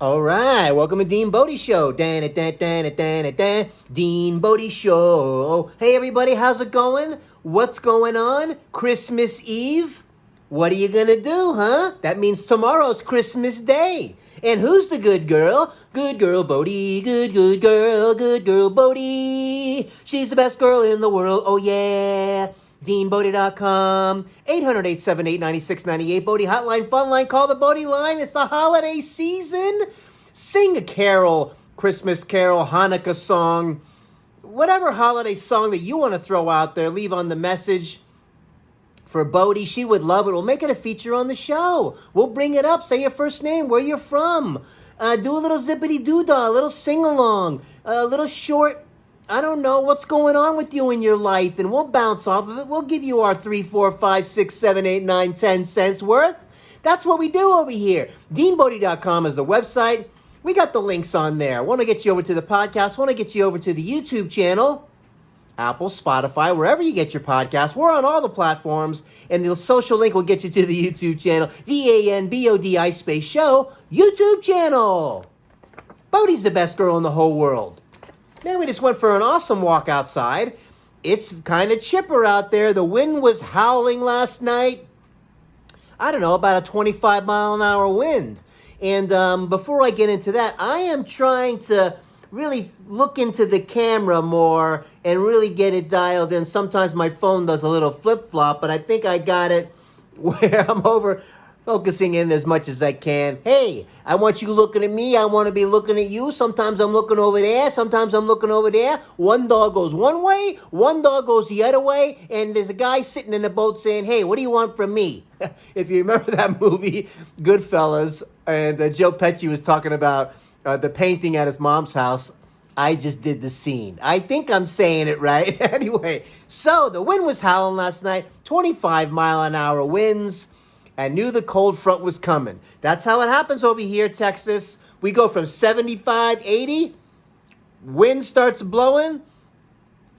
All right, welcome to Dean Bodie Show. Dean Bodie Show. Hey everybody, how's it going? What's going on? Christmas Eve? What are you gonna do, huh? That means tomorrow's Christmas Day. And who's the good girl? Good girl Bodie, good girl Bodie. She's the best girl in the world, oh yeah. DeanBodie.com, 800-878-9698, Bodie Hotline, Fun Line, call the Bodie line. It's the holiday season. Sing a carol, Christmas carol, Hanukkah song, whatever holiday song that you want to throw out there, leave on the message for Bodie. She would love it. We'll make it a feature on the show. We'll bring it up. Say your first name, where you're from. Do a little zippity-doo-dah, a little sing-along, a little short, I don't know what's going on with you in your life, and we'll bounce off of it. We'll give you our 3, 4, 5, 6, 7, 8, 9, 10 cents worth. That's what we do over here. DeanBodie.com is the website. We got the links on there. Want to get you over to the podcast. Want to get you over to the YouTube channel. Apple, Spotify, wherever you get your podcasts. We're on all the platforms, and the social link will get you to the YouTube channel. DANBODI space show YouTube channel. Bodie's the best girl in the whole world. Man, we just went for an awesome walk outside. It's kind of chipper out there. The wind was howling last night. I don't know, about a 25-mile-an-hour wind. And before I get into that, I am trying to really look into the camera more and really get it dialed in. Sometimes my phone does a little flip-flop, but I think I got it where I'm over focusing in as much as I can. Hey, I want you looking at me. I want to be looking at you. Sometimes I'm looking over there. Sometimes I'm looking over there. One dog goes one way. One dog goes the other way. And there's a guy sitting in the boat saying, hey, what do you want from me? If you remember that movie, Goodfellas, and Joe Pesci was talking about the painting at his mom's house, I just did the scene. I think I'm saying it right. Anyway, so the wind was howling last night. 25-mile-an-hour winds. I knew the cold front was coming. That's how it happens over here, Texas. We go from 75, 80, wind starts blowing,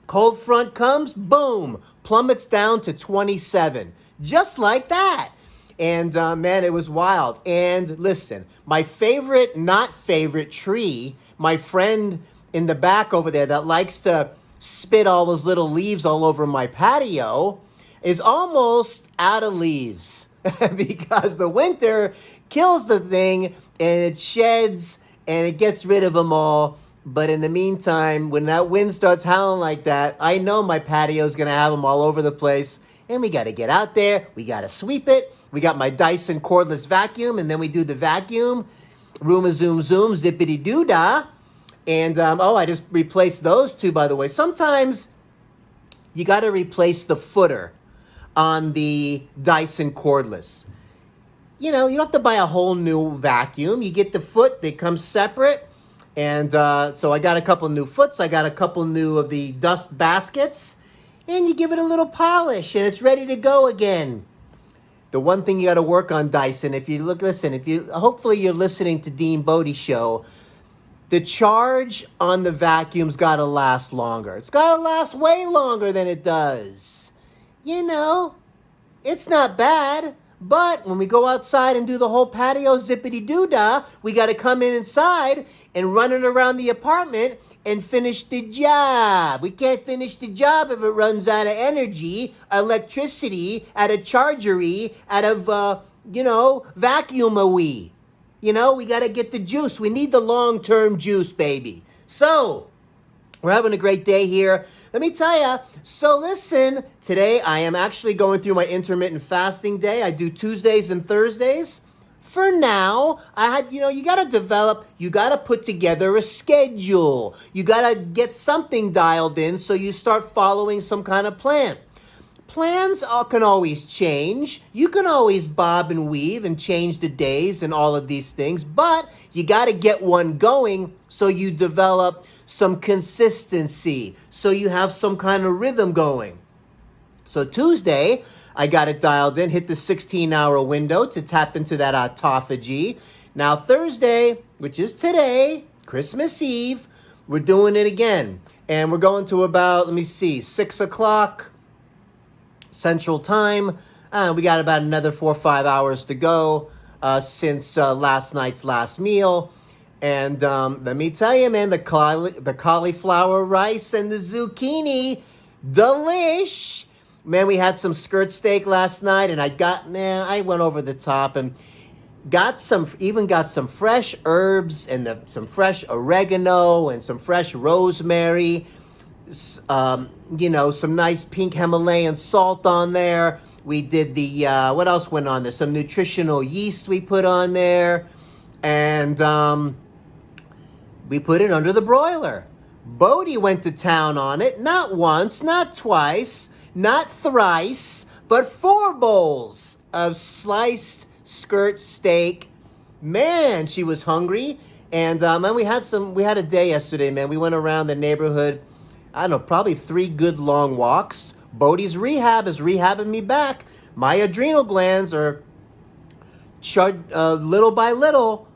cold front comes, boom, plummets down to 27. Just like that. And man, it was wild. And listen, my favorite, not favorite tree, my friend in the back over there that likes to spit all those little leaves all over my patio, is almost out of leaves. Because the winter kills the thing and it sheds and it gets rid of them all. But in the meantime, when that wind starts howling like that, I know my patio's going to have them all over the place. And we got to get out there. We got to sweep it. We got my Dyson cordless vacuum, and then we do the vacuum. Rooma zoom zoom, zippity doo dah. And I just replaced those two, by the way. Sometimes you got to replace the footer on the Dyson cordless. You know, you don't have to buy a whole new vacuum. You get the foot, they come separate. And so I got a couple new foots. I got a couple new of the dust baskets. And you give it a little polish and it's ready to go again. The one thing you got to work on, Dyson, hopefully you're listening to Dean Bodie Show, the charge on the vacuum's got to last longer. It's got to last way longer than it does. You know, it's not bad, but when we go outside and do the whole patio zippity-doo-dah, we got to come inside and run it around the apartment and finish the job. We can't finish the job if it runs out of energy, electricity, out of chargery, out of, vacuum-a-wee. You know, we got to get the juice. We need the long-term juice, baby. So, we're having a great day here. Let me tell you, so listen, today I am actually going through my intermittent fasting day. I do Tuesdays and Thursdays. For now, you got to put together a schedule. You got to get something dialed in so you start following some kind of plan. Plans can always change. You can always bob and weave and change the days and all of these things, but you got to get one going so you develop some consistency, so you have some kind of rhythm going. So Tuesday, I got it dialed in, hit the 16-hour window to tap into that autophagy. Now Thursday, which is today, Christmas Eve, we're doing it again. And we're going to about, 6 o'clock Central Time. We got about another 4 or 5 hours to go since last night's last meal. And let me tell you, man, the cauliflower rice and the zucchini, delish. Man, we had some skirt steak last night, and I went over the top and got some fresh herbs and some fresh oregano and some fresh rosemary. Some nice pink Himalayan salt on there. We did what else went on there? Some nutritional yeast we put on there. And we put it under the broiler. Bodhi went to town on it, not once, not twice, not thrice, but 4 bowls of sliced skirt steak. Man, she was hungry. And we had a day yesterday, man. We went around the neighborhood, I don't know, probably 3 good long walks. Bodhi's rehab is rehabbing me back. My adrenal glands are little by little,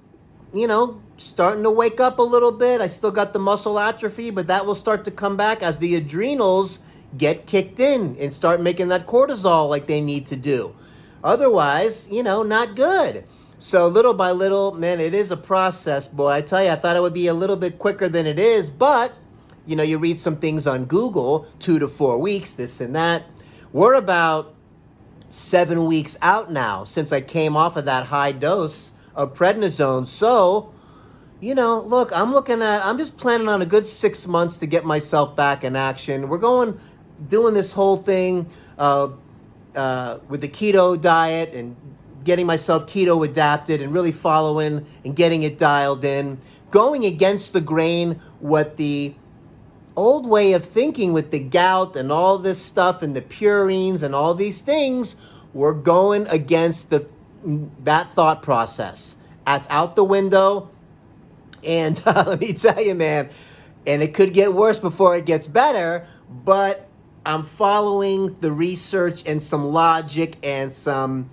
starting to wake up a little bit. I still got the muscle atrophy, but that will start to come back as the adrenals get kicked in and start making that cortisol like they need to do. Otherwise, not good. So little by little, man, it is a process, boy. I tell you, I thought it would be a little bit quicker than it is, but, you read some things on Google, 2 to 4 weeks, this and that. We're about 7 weeks out now since I came off of that high dose of prednisone. So, look, I'm just planning on a good 6 months to get myself back in action. We're doing this whole thing with the keto diet and getting myself keto adapted and really following and getting it dialed in, going against the grain, what the old way of thinking with the gout and all this stuff and the purines and all these things, we're going against that thought process. That's out the window. And let me tell you, man, and it could get worse before it gets better, but I'm following the research and some logic and some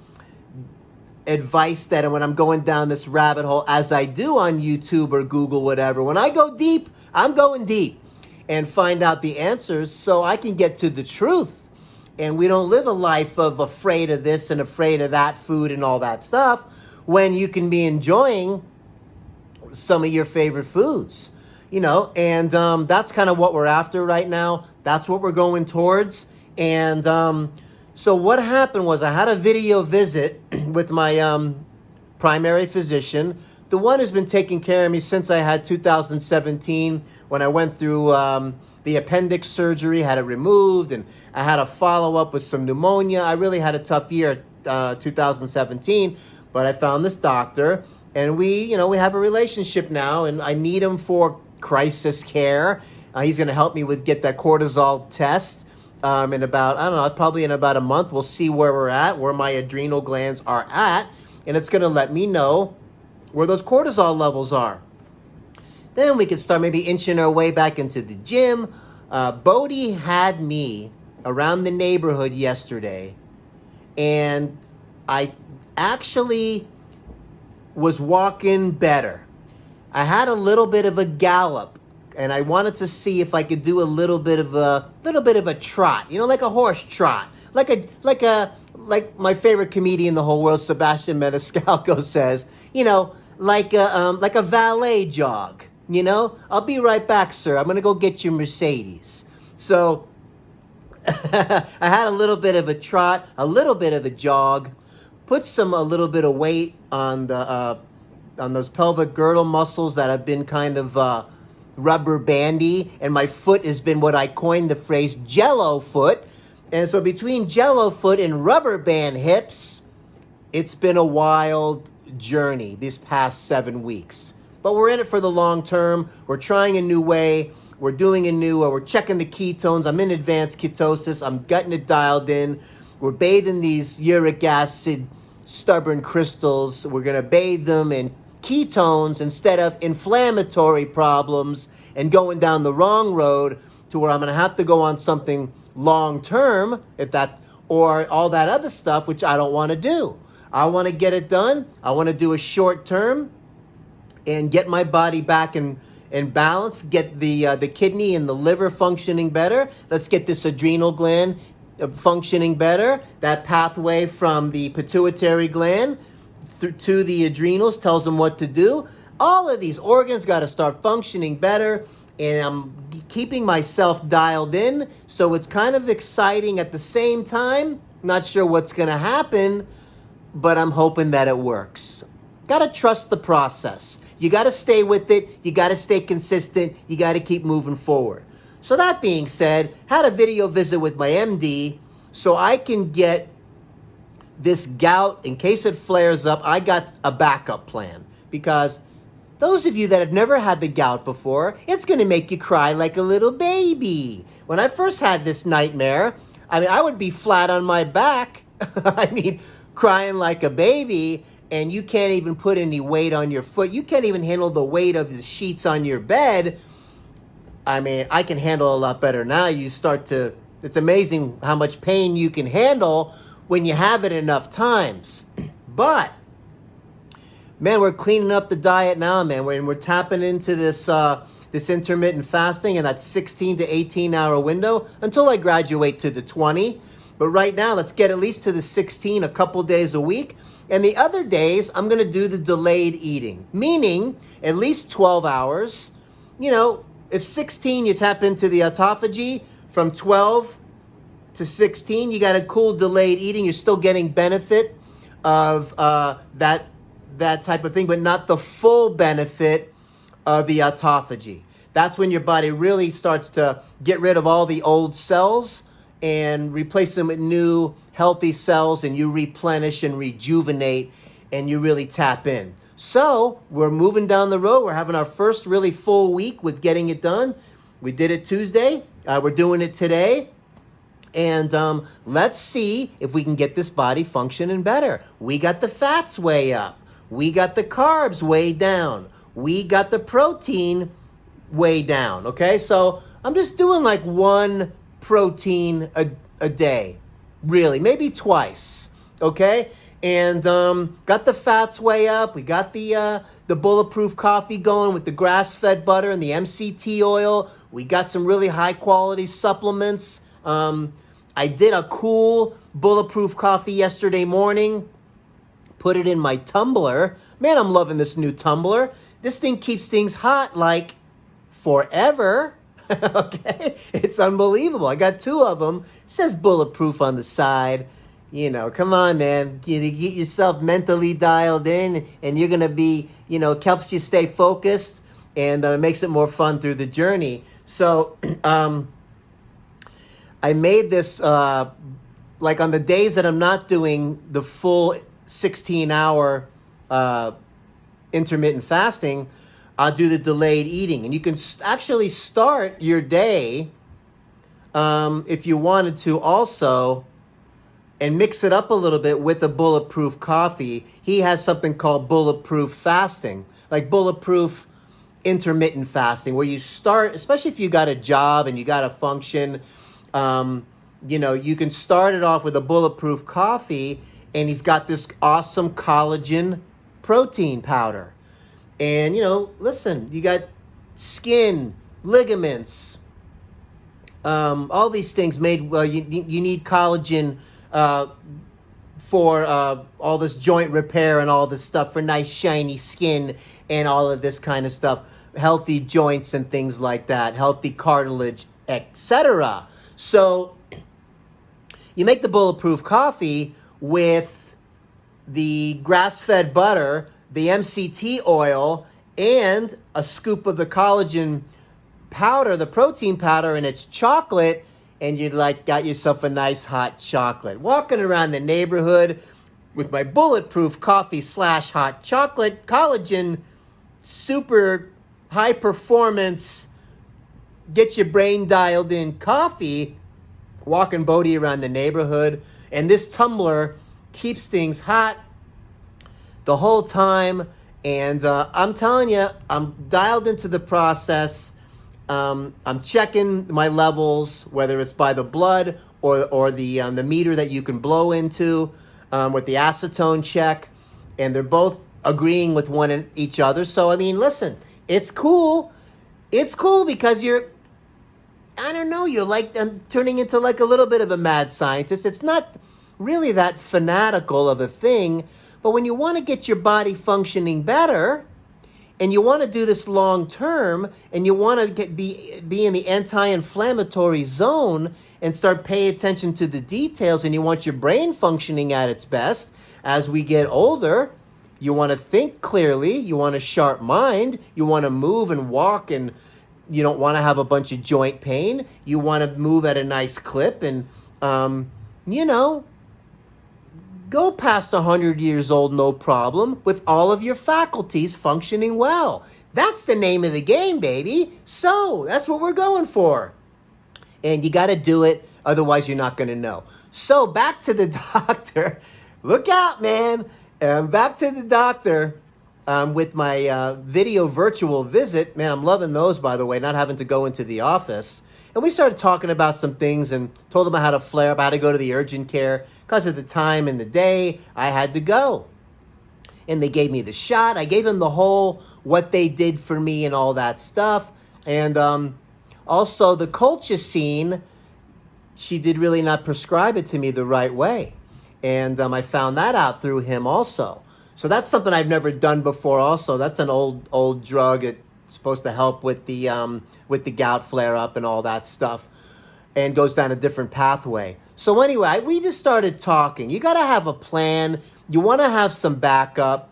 advice that when I'm going down this rabbit hole, as I do on YouTube or Google, whatever, when I go deep, I'm going deep and find out the answers so I can get to the truth. And we don't live a life of afraid of this and afraid of that food and all that stuff when you can be enjoying some of your favorite foods, and that's kind of what we're after right now. That's what we're going towards. And so what happened was I had a video visit with my primary physician, the one who's been taking care of me since I had 2017 when I went through the appendix surgery, had it removed, and I had a follow-up with some pneumonia. I really had a tough year, 2017, but I found this doctor, and we have a relationship now, and I need him for crisis care. He's going to help me get that cortisol test in about, probably in about a month. We'll see where we're at, where my adrenal glands are at, and it's going to let me know where those cortisol levels are. Then we could start maybe inching our way back into the gym. Bodhi had me around the neighborhood yesterday, and I actually was walking better. I had a little bit of a gallop, and I wanted to see if I could do a little bit of a trot, like a horse trot, like my favorite comedian in the whole world, Sebastian Maniscalco, says, like a valet jog. I'll be right back, sir. I'm going to go get your Mercedes. So I had a little bit of a trot, a little bit of a jog, put a little bit of weight on those pelvic girdle muscles that have been kind of rubber bandy, and my foot has been what I coined the phrase jello foot. And so between jello foot and rubber band hips, it's been a wild journey these past 7 weeks. But we're in it for the long term. We're trying a new way. We're doing we're checking the ketones. I'm in advanced ketosis. I'm getting it dialed in. We're bathing these uric acid stubborn crystals. We're going to bathe them in ketones instead of inflammatory problems and going down the wrong road to where I'm going to have to go on something long term, or all that other stuff, which I don't want to do. I want to get it done. I want to do a short term and get my body back in balance, get the kidney and the liver functioning better. Let's get this adrenal gland functioning better. That pathway from the pituitary gland to the adrenals tells them what to do. All of these organs got to start functioning better, and I'm keeping myself dialed in, so it's kind of exciting at the same time. Not sure what's going to happen, but I'm hoping that it works. Got to trust the process. You got to stay with it. You got to stay consistent. You got to keep moving forward. So that being said, had a video visit with my MD so I can get this gout in case it flares up. I got a backup plan, because those of you that have never had the gout before, it's going to make you cry like a little baby. When I first had this nightmare, I would be flat on my back. Crying like a baby, and you can't even put any weight on your foot. You can't even handle the weight of the sheets on your bed. I can handle a lot better now. It's amazing how much pain you can handle when you have it enough times. But, man, we're cleaning up the diet now, man. We're tapping into this intermittent fasting and that 16 to 18 hour window until I graduate to the 20. But right now, let's get at least to the 16 a couple days a week. And the other days, I'm going to do the delayed eating, meaning at least 12 hours. If 16, you tap into the autophagy, from 12 to 16, you got a cool delayed eating. You're still getting benefit of that type of thing, but not the full benefit of the autophagy. That's when your body really starts to get rid of all the old cells and replace them with new healthy cells, and you replenish and rejuvenate, and you really tap in. So we're moving down the road. We're having our first really full week with getting it done. We did it Tuesday. We're doing it today. And let's see if we can get this body functioning better. We got the fats way up. We got the carbs way down. We got the protein way down. Okay, so I'm just doing like one protein a day, really, maybe twice. Okay, and got the fats way up. We got the bulletproof coffee going with the grass-fed butter and the MCT oil. We got some really high-quality supplements. I did a cool bulletproof coffee yesterday morning. Put it in my tumbler. Man, I'm loving this new tumbler. This thing keeps things hot like forever. Okay, it's unbelievable. I got 2 of them. It says bulletproof on the side. Come on, man. Get yourself mentally dialed in, and you're going to be, it helps you stay focused, and makes it more fun through the journey. So I made this, like on the days that I'm not doing the full 16-hour intermittent fasting, I'll do the delayed eating. And you can actually start your day, if you wanted to also, and mix it up a little bit with a bulletproof coffee. He has something called bulletproof fasting, like bulletproof intermittent fasting, where you start, especially if you got a job and you got to function, you can start it off with a bulletproof coffee, and he's got this awesome collagen protein powder. And, listen, you got skin, ligaments, all these things made, you need collagen for all this joint repair and all this stuff, for nice shiny skin and all of this kind of stuff, healthy joints and things like that, healthy cartilage, etc. So you make the bulletproof coffee with the grass-fed butter, the MCT oil, and a scoop of the collagen powder, the protein powder, and it's chocolate, and you got yourself a nice hot chocolate. Walking around the neighborhood with my bulletproof coffee / hot chocolate, collagen, super high performance, get your brain dialed in coffee, walking Bodhi around the neighborhood. And this tumbler keeps things hot the whole time. And I'm telling you, I'm dialed into the process. I'm checking my levels, whether it's by the blood or the meter that you can blow into, with the acetone check, and they're both agreeing with one and each other. So listen, it's cool. It's cool because you're I'm turning into like a little bit of a mad scientist. It's not really that fanatical of a thing, but when you want to get your body functioning better, And you want to do this long term, and you want to be in the anti-inflammatory zone and start paying attention to the details, and you want your brain functioning at its best. As we get older, you want to think clearly, you want a sharp mind, you want to move and walk, and you don't want to have a bunch of joint pain. You want to move at a nice clip and, go past 100 years old, no problem, with all of your faculties functioning well. That's the name of the game, baby. So that's what we're going for. And you got to do it, otherwise you're not going to know. So back to the doctor. Look out, man. Back to the doctor with my video virtual visit. Man, I'm loving those, by the way, not having to go into the office. And we started talking about some things and told him I had a flare up. I had to go to the urgent care. Because of the time in the day, I had to go. And they gave me the shot. I gave him the whole what they did for me and all that stuff. And also the colchicine, she did really not prescribe it to me the right way. And I found that out through him also. So that's something I've never done before also. That's an old drug. It's supposed to help with the gout flare-up and all that stuff. And goes down a different pathway. So anyway, we just started talking. You got to have a plan. You want to have some backup.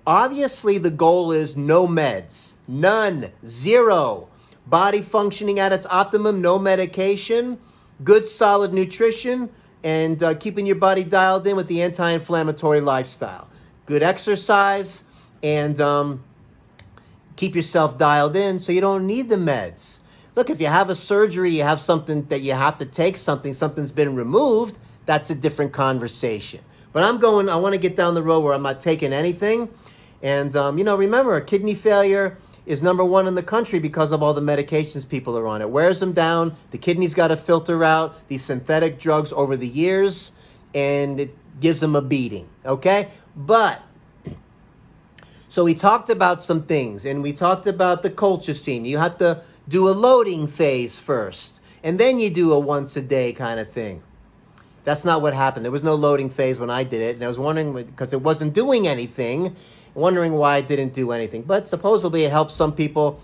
Obviously, the goal is no meds. None. Zero. Body functioning at its optimum. No medication. Good, solid nutrition. And keeping your body dialed in with the anti-inflammatory lifestyle. Good exercise. And keep yourself dialed in so you don't need the meds. Look, if you have a surgery, you have something that you have to take something's been removed, that's a different conversation. But I want to get down the road where I'm not taking anything. And, remember, kidney failure is #1 in the country because of all the medications people are on. It wears them down. The kidney's got to filter out these synthetic drugs over the years, and it gives them a beating, okay? But, so we talked about some things, and we talked about the colchicine. You have to do a loading phase first, and then you do a once a day kind of thing. That's not what happened. There was no loading phase when I did it, and I was wondering, because it wasn't doing anything, wondering why it didn't do anything. But supposedly it helps some people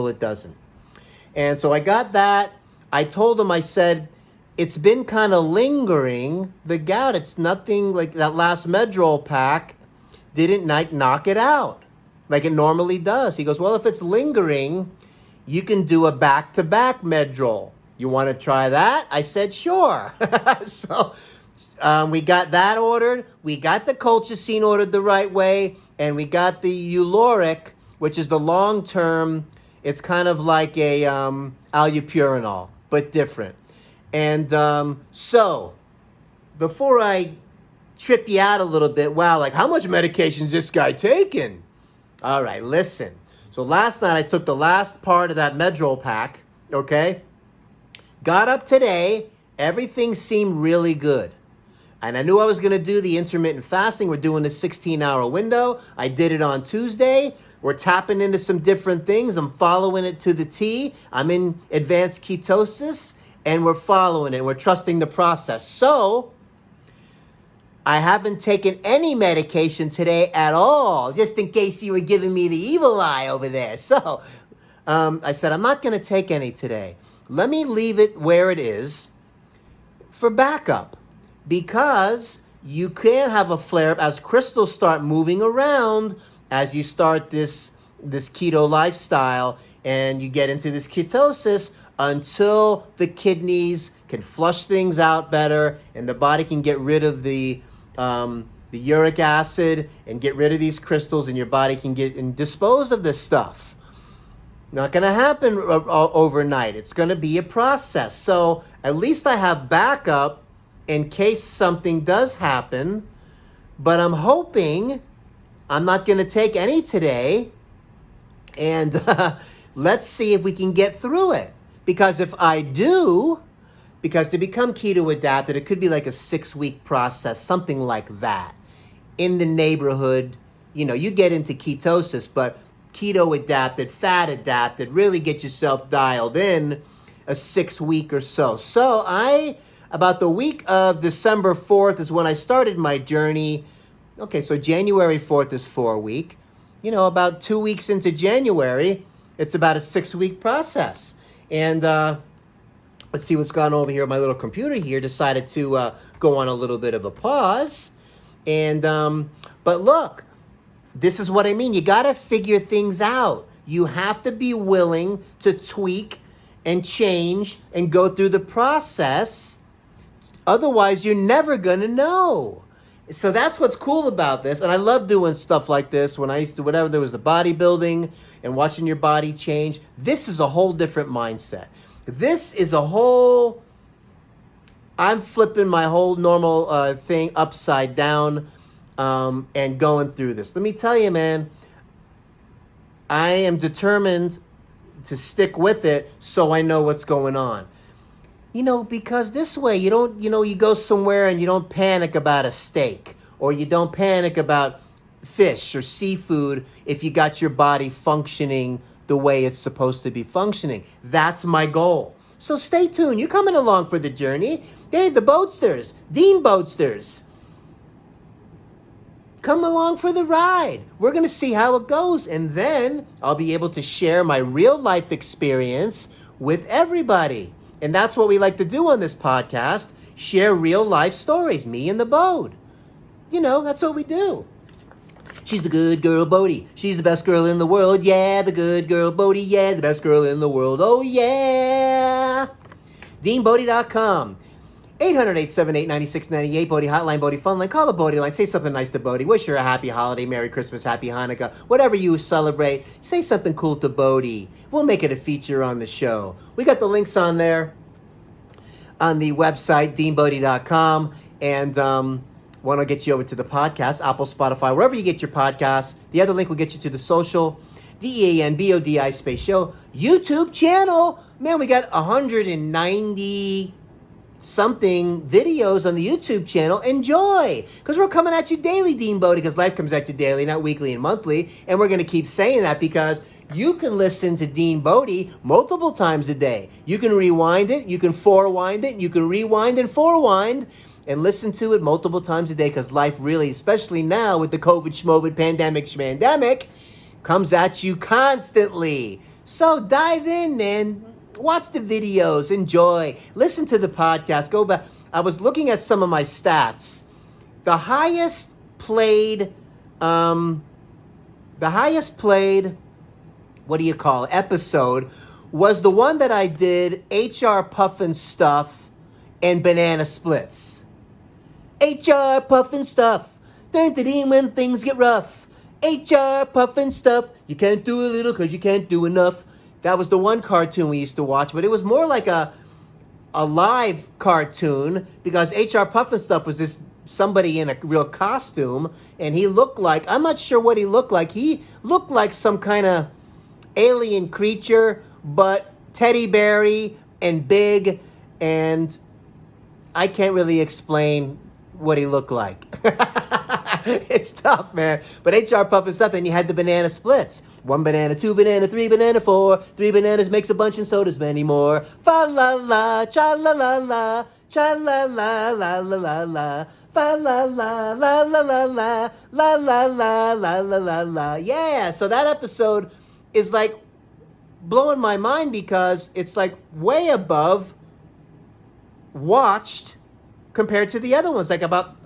it doesn't. And so I got that. I told him, I said, it's been kind of lingering, the gout. It's nothing like that last Medrol pack didn't knock it out like it normally does. He goes, well, if it's lingering, you can do a back-to-back Medrol. You want to try that? I said, sure. So we got that ordered. We got the colchicine ordered the right way. And we got the Uloric, which is the long-term. It's kind of like a allopurinol, but different. And so before I trip you out a little bit, wow, like how much medication is this guy taking? All right, listen. So last night I took the last part of that Medrol pack, okay? Got up today, everything seemed really good. And I knew I was going to do the intermittent fasting. We're doing the 16-hour window. I did it on Tuesday. We're tapping into some different things. I'm following it to the T. I'm in advanced ketosis, and we're following it. We're trusting the process. So I haven't taken any medication today at all, just in case you were giving me the evil eye over there. So I said, I'm not going to take any today. Let me leave it where it is for backup, because you can have a flare-up as crystals start moving around as you start this keto lifestyle and you get into this ketosis until the kidneys can flush things out better and the body can get rid of the uric acid and get rid of these crystals, and your body can get and dispose of this stuff. Not going to happen overnight. It's going to be a process. So at least I have backup in case something does happen. But I'm hoping I'm not going to take any today. And let's see if we can get through it. Because if I do, because to become keto adapted, it could be like a 6-week process, something like that. In the neighborhood, you get into ketosis, but keto adapted, fat adapted, really get yourself dialed in a 6-week or so. So about the week of December 4th is when I started my journey. Okay, so January 4th is 4 week. about 2 weeks into January. It's about a 6-week process. And let's see what's gone over here. My little computer here decided to go on a little bit of a pause. And but look, this is what I mean. You got to figure things out. You have to be willing to tweak and change and go through the process. Otherwise, you're never going to know. So that's what's cool about this. And I love doing stuff like this when I used to, whatever, there was the bodybuilding and watching your body change. This is a whole different mindset. This is a whole, I'm flipping my whole normal thing upside down and going through this. Let me tell you, man, I am determined to stick with it so I know what's going on. Because this way you don't, you go somewhere and you don't panic about a steak, or you don't panic about fish or seafood if you got your body functioning the way it's supposed to be functioning. That's my goal. So stay tuned. You're coming along for the journey. Hey, the Boatsters, Dean Boatsters. Come along for the ride. We're going to see how it goes. And then I'll be able to share my real life experience with everybody. And that's what we like to do on this podcast. Share real life stories. Me and the Bode. That's what we do. She's the good girl, Bodie. She's the best girl in the world. Yeah, the good girl, Bodie. Yeah, the best girl in the world. Oh, yeah. DeanBodi.com. 800-878-9698. Bodie Hotline, Bodie Fun Line. Call the Bodie line. Say something nice to Bodie. Wish her a happy holiday, Merry Christmas, Happy Hanukkah. Whatever you celebrate, say something cool to Bodie. We'll make it a feature on the show. We got the links on there on the website, DeanBodi.com. And want to get you over to the podcast, Apple, Spotify, wherever you get your podcasts. The other link will get you to the social, DEANBODI space show, YouTube channel. Man, we got 190 something videos on the YouTube channel. Enjoy, because we're coming at you daily, Dean Bodie, because life comes at you daily, not weekly and monthly. And we're going to keep saying that because you can listen to Dean Bodie multiple times a day. You can rewind it, you can forewind it, you can rewind and forewind and listen to it multiple times a day, because life really, especially now with the COVID pandemic, comes at you constantly. So dive in, man. Watch the videos, enjoy, listen to the podcast, go back. I was looking at some of my stats. The highest played, episode was the one that I did, HR Puffin Stuff and Banana Splits. HR Puffin Stuff, when things get rough. HR Puffin Stuff, you can't do a little because you can't do enough. That was the one cartoon we used to watch, but it was more like a live cartoon, because HR Puffin Stuff was this somebody in a real costume, and he looked like, I'm not sure what he looked like. He looked like some kind of alien creature, but teddy bear-y and big, and I can't really explain what he looked like. It's tough, man. But HR Puffin Stuff, and you had the banana splits. 1 banana, 2 banana, 3 banana, 4. 3 bananas makes a bunch and so does many more. Fa la la, cha la la la, cha la la la la la la. Fa la la la la la la, la la la la la la la. Yeah, so that episode is like blowing my mind, because it's like way above watched compared to the other ones, like about,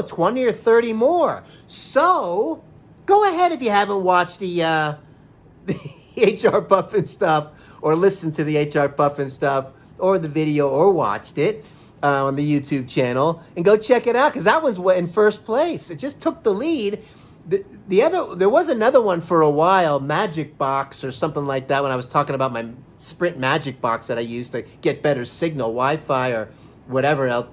20 or 30 more. So go ahead if you haven't watched the HR Puffin Stuff, or listened to the HR Puffin Stuff, or the video, or watched it on the YouTube channel, and go check it out, because that one's in first place. It just took the lead. The other, there was another one for a while, Magic Box or something like that, when I was talking about my Sprint Magic Box that I used to get better signal, Wi-Fi or whatever else,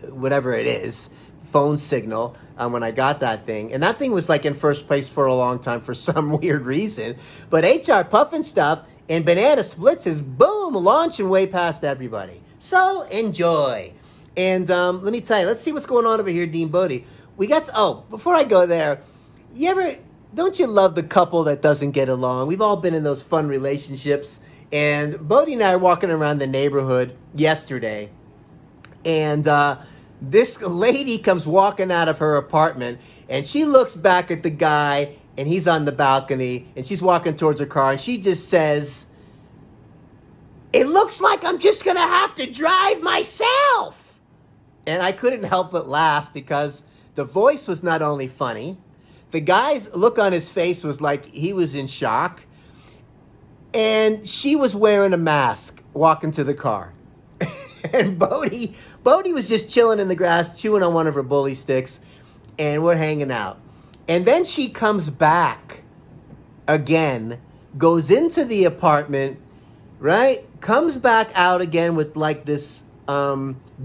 whatever it is, phone signal, when I got that thing. And that thing was like in first place for a long time for some weird reason. But HR Puffin Stuff and Banana Splits is, boom, launching way past everybody. So enjoy. And let me tell you, let's see what's going on over here, Dean Bodie. We got, before I go there, don't you love the couple that doesn't get along? We've all been in those fun relationships. And Bodie and I are walking around the neighborhood yesterday, and this lady comes walking out of her apartment, and she looks back at the guy, and he's on the balcony, and she's walking towards her car, and she just says, "It looks like I'm just going to have to drive myself." And I couldn't help but laugh because the voice was not only funny, the guy's look on his face was like he was in shock, and she was wearing a mask walking to the car. And Bodie was just chilling in the grass, chewing on one of her bully sticks, and we're hanging out. And then she comes back again, goes into the apartment, right? Comes back out again with like this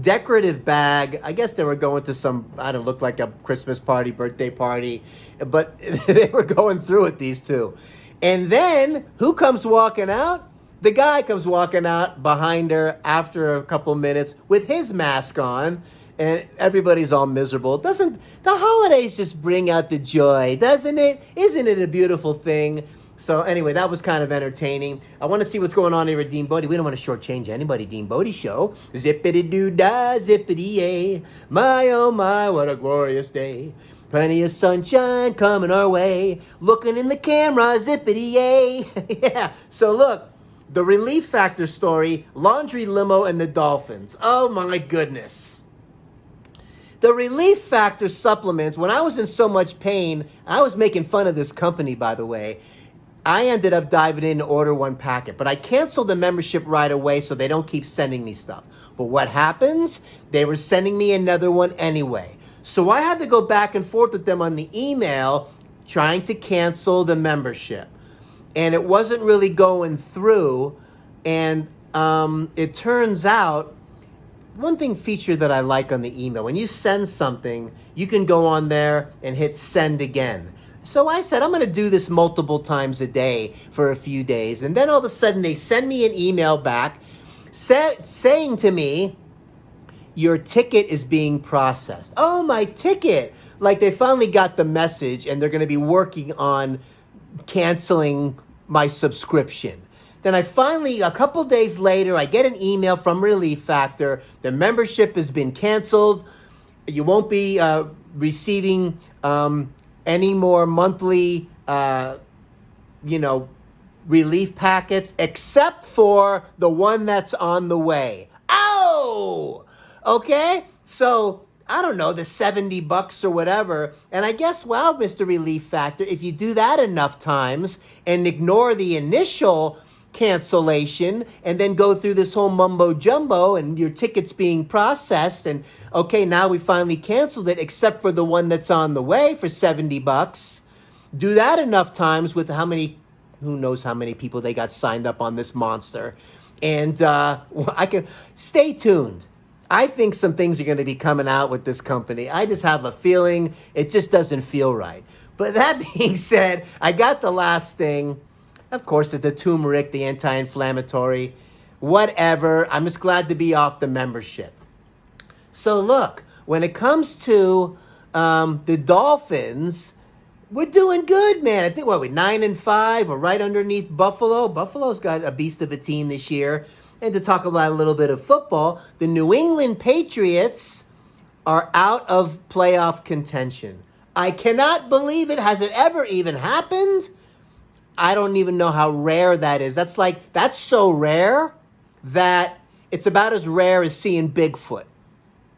decorative bag. I guess they were going to some, I don't know, looked like a Christmas party, birthday party, but they were going through it, these two. And then who comes walking out? The guy comes walking out behind her after a couple minutes with his mask on, and everybody's all miserable. Doesn't the holidays just bring out the joy, doesn't it? Isn't it a beautiful thing? So anyway, that was kind of entertaining. I want to see what's going on here at Dean Bodie. We don't want to shortchange anybody. Dean Bodie Show. Zippity-doo-dah, zippity-yay. My, oh my, what a glorious day. Plenty of sunshine coming our way. Looking in the camera, zippity-yay. Yeah, so look. The Relief Factor story, Laundry Limo and the Dolphins. Oh my goodness. The Relief Factor supplements, when I was in so much pain, I was making fun of this company, by the way. I ended up diving in to order one packet, but I canceled the membership right away so they don't keep sending me stuff. But what happens? They were sending me another one anyway. So I had to go back and forth with them on the email trying to cancel the membership. And it wasn't really going through. And it turns out, one thing feature that I like on the email, when you send something, you can go on there and hit send again. So I said, I'm going to do this multiple times a day for a few days. And then all of a sudden they send me an email back saying to me, your ticket is being processed. Oh, my ticket. Like they finally got the message and they're going to be working on canceling my subscription. Then I finally, a couple days later, I get an email from Relief Factor. The membership has been canceled. You won't be receiving any more monthly, relief packets, except for the one that's on the way. Oh! Okay? So I don't know, the $70 or whatever. And I guess, well, Mr. Relief Factor, if you do that enough times and ignore the initial cancellation and then go through this whole mumbo jumbo and your ticket's being processed and, okay, now we finally canceled it except for the one that's on the way for $70. Do that enough times with who knows how many people they got signed up on this monster. And I can stay tuned. I think some things are going to be coming out with this company. I just have a feeling it just doesn't feel right. But that being said, I got the last thing. Of course, the turmeric, the anti-inflammatory, whatever. I'm just glad to be off the membership. So look, when it comes to the Dolphins, we're doing good, man. I think, we're 9-5? We're right underneath Buffalo. Buffalo's got a beast of a team this year. And to talk about a little bit of football, the New England Patriots are out of playoff contention. I cannot believe it. Has it ever even happened? I don't even know how rare that is. That's so rare that it's about as rare as seeing Bigfoot.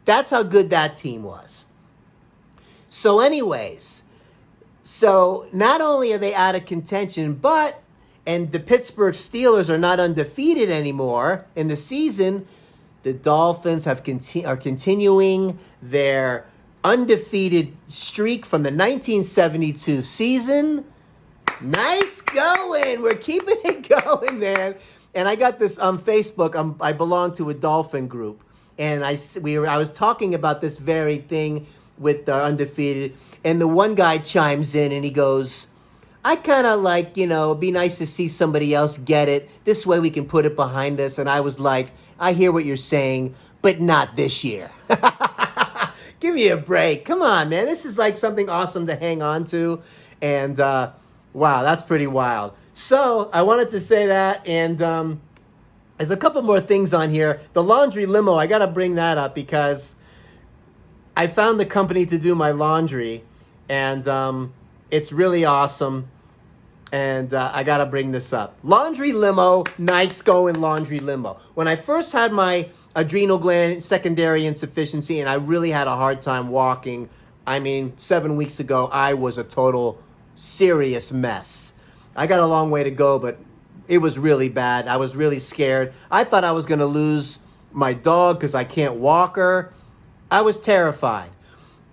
That's how good that team was. So anyways, not only are they out of contention, and the Pittsburgh Steelers are not undefeated anymore in the season, the Dolphins are continuing their undefeated streak from the 1972 season. Nice going. We're keeping it going, man. And I got this on Facebook. I belong to a Dolphin group. And I was talking about this very thing with the undefeated. And the one guy chimes in and he goes, I kind of it'd be nice to see somebody else get it. This way we can put it behind us. And I was like, I hear what you're saying, but not this year. Give me a break. Come on, man. This is like something awesome to hang on to. And wow, that's pretty wild. So I wanted to say that. And there's a couple more things on here. The laundry limo, I got to bring that up because I found the company to do my laundry. And It's really awesome. And I got to bring this up. Laundry Limo, nice going Laundry Limo. When I first had my adrenal gland secondary insufficiency and I really had a hard time walking, 7 weeks ago, I was a total serious mess. I got a long way to go, but it was really bad. I was really scared. I thought I was going to lose my dog because I can't walk her. I was terrified.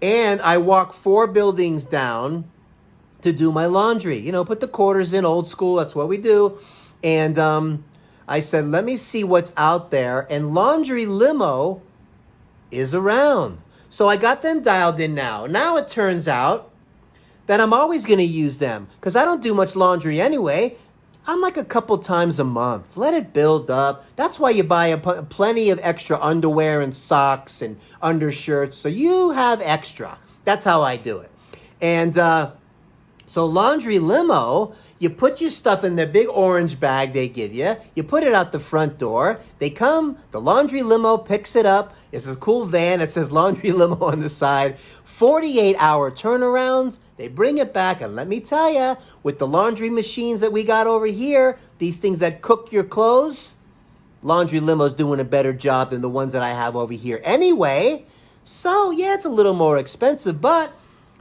And I walked 4 buildings down to do my laundry. You know, put the quarters in, old school. That's what we do. And I said, let me see what's out there. And Laundry Limo is around. So I got them dialed in now. Now it turns out that I'm always going to use them because I don't do much laundry anyway. I'm like a couple times a month. Let it build up. That's why you buy plenty of extra underwear and socks and undershirts. So you have extra. That's how I do it. And so Laundry Limo, you put your stuff in the big orange bag they give you. You put it out the front door. They come, the Laundry Limo picks it up. It's a cool van that says Laundry Limo on the side. 48-hour turnaround. They bring it back, and let me tell you, with the laundry machines that we got over here, these things that cook your clothes, Laundry Limo's doing a better job than the ones that I have over here anyway. So, yeah, it's a little more expensive, but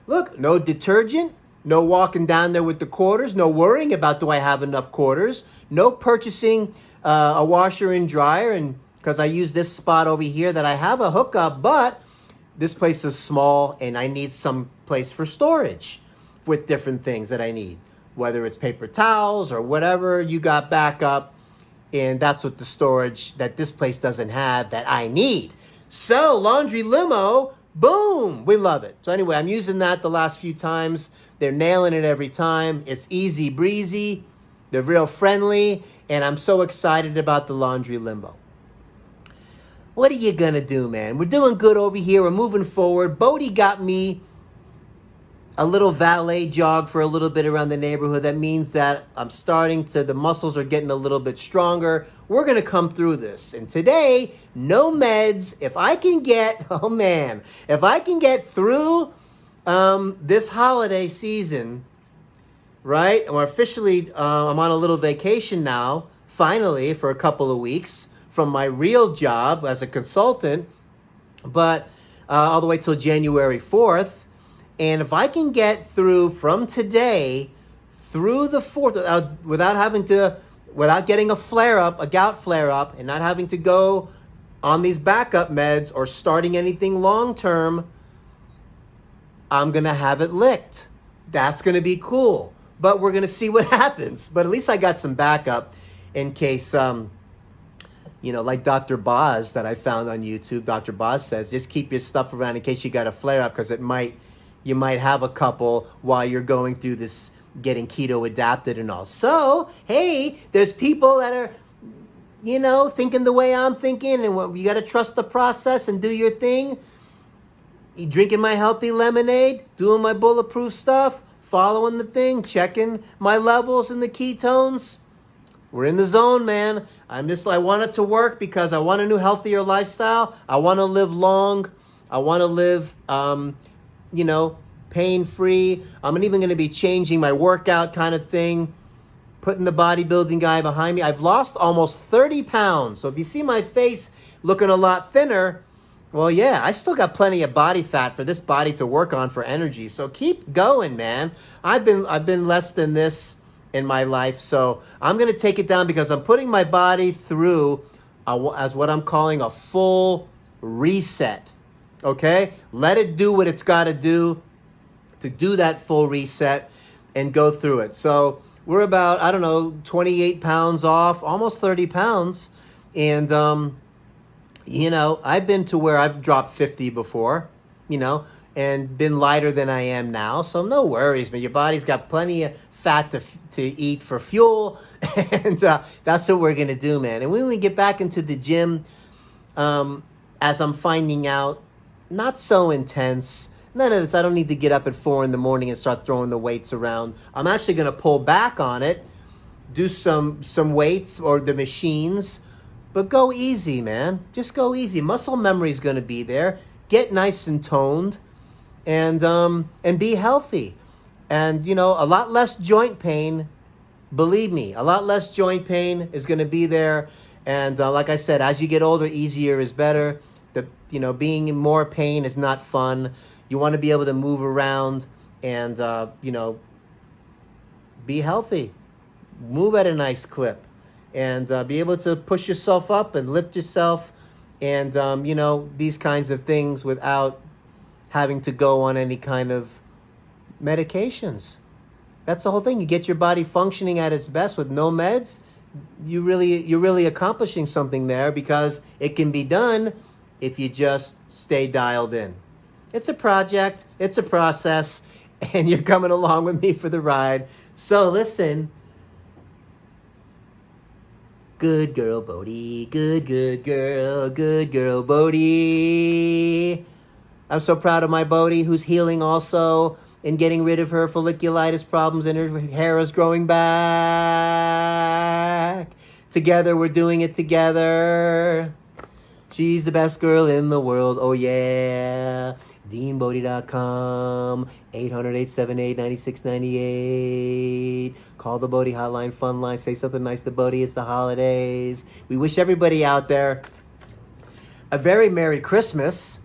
look, no detergent. No walking down there with the quarters. No worrying about do I have enough quarters. No purchasing a washer and dryer. And because I use this spot over here that I have a hookup, but this place is small and I need some place for storage with different things that I need. Whether it's paper towels or whatever you got back up. And that's what the storage that this place doesn't have that I need. So Laundry Limo, boom, we love it. So anyway, I'm using that the last few times. They're nailing it every time. It's easy breezy. They're real friendly. And I'm so excited about the Laundry Limo. What are you going to do, man? We're doing good over here. We're moving forward. Bodhi got me a little valet jog for a little bit around the neighborhood. That means that the muscles are getting a little bit stronger. We're going to come through this. And today, no meds. If I can get through this holiday season, right? And we're officially, I'm on a little vacation now, finally, for a couple of weeks from my real job as a consultant, but all the way till January 4th. And if I can get through from today through the 4th without getting a gout flare up, and not having to go on these backup meds or starting anything long term, I'm going to have it licked. That's going to be cool. But we're going to see what happens. But at least I got some backup in case, like Dr. Boz that I found on YouTube. Dr. Boz says, just keep your stuff around in case you got a flare up, because you might have a couple while you're going through this getting keto adapted and all. So, hey, there's people that are, thinking the way I'm thinking, and you got to trust the process and do your thing. Drinking my healthy lemonade, doing my bulletproof stuff, following the thing, checking my levels and the ketones. We're in the zone, man. I want it to work because I want a new, healthier lifestyle. I want to live long. I want to live, pain-free. I'm even going to be changing my workout kind of thing, putting the bodybuilding guy behind me. I've lost almost 30 pounds. So if you see my face looking a lot thinner, well, yeah, I still got plenty of body fat for this body to work on for energy. So keep going, man. I've been less than this in my life, so I'm going to take it down because I'm putting my body through as what I'm calling a full reset. Okay? Let it do what it's got to do that full reset and go through it. So we're about, 28 pounds off, almost 30 pounds. And, I've been to where I've dropped 50 before, and been lighter than I am now. So no worries, but your body's got plenty of fat to eat for fuel. And that's what we're going to do, man. And when we get back into the gym, as I'm finding out, not so intense. None of this. I don't need to get up at 4 a.m. and start throwing the weights around. I'm actually going to pull back on it, do some weights or the machines, but go easy, man. Just go easy. Muscle memory is going to be there. Get nice and toned, and be healthy. And, a lot less joint pain. Believe me, a lot less joint pain is going to be there. And like I said, as you get older, easier is better. Being in more pain is not fun. You want to be able to move around and, be healthy. Move at a nice clip. And be able to push yourself up and lift yourself. And, these kinds of things without having to go on any kind of medications. That's the whole thing. You get your body functioning at its best with no meds. You're really accomplishing something there, because it can be done if you just stay dialed in. It's a project, it's a process, and you're coming along with me for the ride. So listen, good girl Bodhi, good girl Bodhi. I'm so proud of my Bodhi, who's healing also and getting rid of her folliculitis problems, and her hair is growing back. Together, we're doing it together. She's the best girl in the world, oh yeah. DEANBODI.com, 800-878-9698. Call the Bodhi hotline, fun line, say something nice to Bodhi. It's the holidays. We wish everybody out there a very Merry Christmas.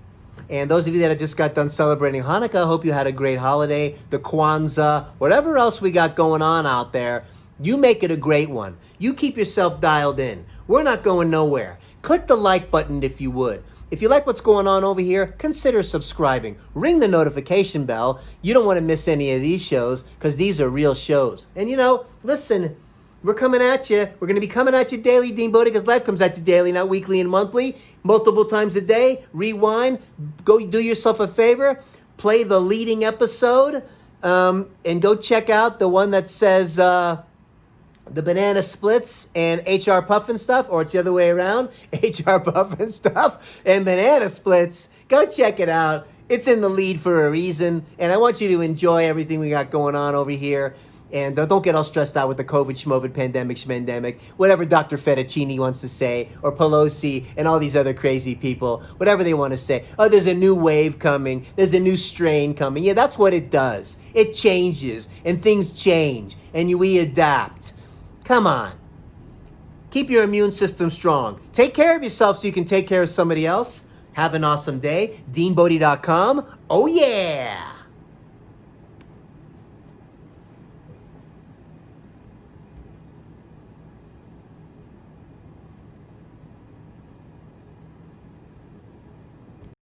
And those of you that just got done celebrating Hanukkah, hope you had a great holiday. The Kwanzaa, whatever else we got going on out there, you make it a great one. You keep yourself dialed in. We're not going nowhere. Click the like button if you would. If you like what's going on over here, consider subscribing. Ring the notification bell. You don't want to miss any of these shows, because these are real shows. And listen, we're coming at you. We're going to be coming at you daily, Dean Bodhi, because life comes at you daily, not weekly and monthly. Multiple times a day. Rewind. Go do yourself a favor. Play the leading episode. And go check out the one that says the banana splits and HR puffin stuff. Or it's the other way around. HR puffin stuff and banana splits. Go check it out. It's in the lead for a reason. And I want you to enjoy everything we got going on over here. And don't get all stressed out with the COVID, schmovid, pandemic, schmendemic, whatever Dr. Fettuccini wants to say, or Pelosi and all these other crazy people, whatever they want to say. Oh, there's a new wave coming. There's a new strain coming. Yeah, that's what it does. It changes, and things change, and we adapt. Come on. Keep your immune system strong. Take care of yourself so you can take care of somebody else. Have an awesome day. DEANBODI.com. Oh, yeah.